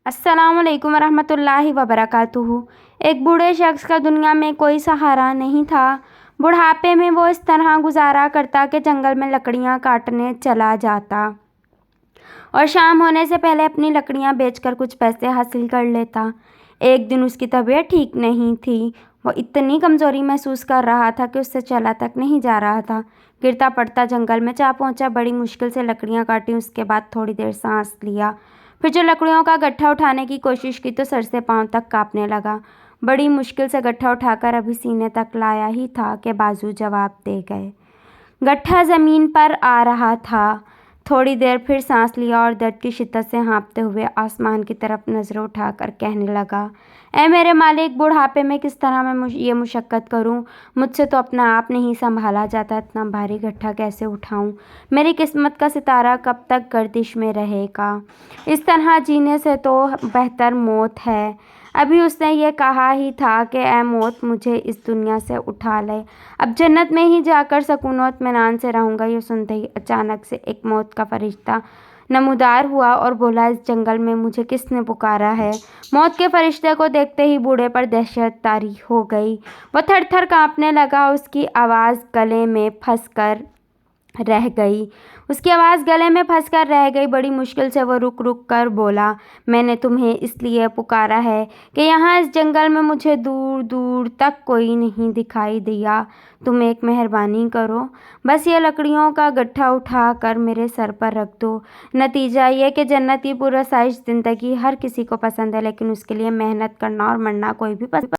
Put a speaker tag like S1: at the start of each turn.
S1: अस्सलाम वालेकुम वरहमतुल्लाहि वबरकातुहू। एक बूढ़े शख्स का दुनिया में कोई सहारा नहीं था। बुढ़ापे में वो इस तरह गुजारा करता कि जंगल में लकड़ियाँ काटने चला जाता और शाम होने से पहले अपनी लकड़ियाँ बेचकर कुछ पैसे हासिल कर लेता। एक दिन उसकी तबीयत ठीक नहीं थी। वो इतनी कमज़ोरी महसूस कर रहा था कि उससे चला तक नहीं जा रहा था। गिरता पड़ता जंगल में जा पहुँचा। बड़ी मुश्किल से लकड़ियाँ काटी। उसके बाद थोड़ी देर सांस लिया। फिर जो लकड़ियों का गट्ठा उठाने की कोशिश की तो सर से पाँव तक कांपने लगा। बड़ी मुश्किल से गट्ठा उठाकर अभी सीने तक लाया ही था कि बाजू जवाब दे गए। गट्ठा ज़मीन पर आ रहा था। थोड़ी देर फिर सांस लिया और दर्द की शिद्दत से हाँफते हुए आसमान की तरफ नज़रें उठाकर कहने लगा, ऐ मेरे मालिक, बुढ़ापे में किस तरह मैं ये मुशक्क़त करूं? मुझसे तो अपना आप नहीं संभाला जाता। इतना भारी गट्ठा कैसे उठाऊं? मेरी किस्मत का सितारा कब तक गर्दिश में रहेगा? इस तरह जीने से तो बेहतर मौत है। अभी उसने ये कहा ही था कि ऐ मौत, मुझे इस दुनिया से उठा ले। अब जन्नत में ही जाकर सुकून और इत्मीनान से रहूँगा। ये सुनते ही अचानक से एक मौत का फरिश्ता नमूदार हुआ और बोला, इस जंगल में मुझे किसने पुकारा है? मौत के फरिश्ते को देखते ही बूढ़े पर दहशत तारी हो गई। वो थर थर काँपने लगा। उसकी आवाज़ गले में फंस कर रह गई। बड़ी मुश्किल से वो रुक रुक कर बोला, मैंने तुम्हें इसलिए पुकारा है कि यहाँ इस जंगल में मुझे दूर दूर तक कोई नहीं दिखाई दिया। तुम एक मेहरबानी करो, बस ये लकड़ियों का गट्ठा उठा कर मेरे सर पर रख दो। नतीजा ये कि जन्नत की पुरआसाइश ज़िंदगी हर किसी को पसंद है, लेकिन उसके लिए मेहनत करना और मरना कोई भी पसंद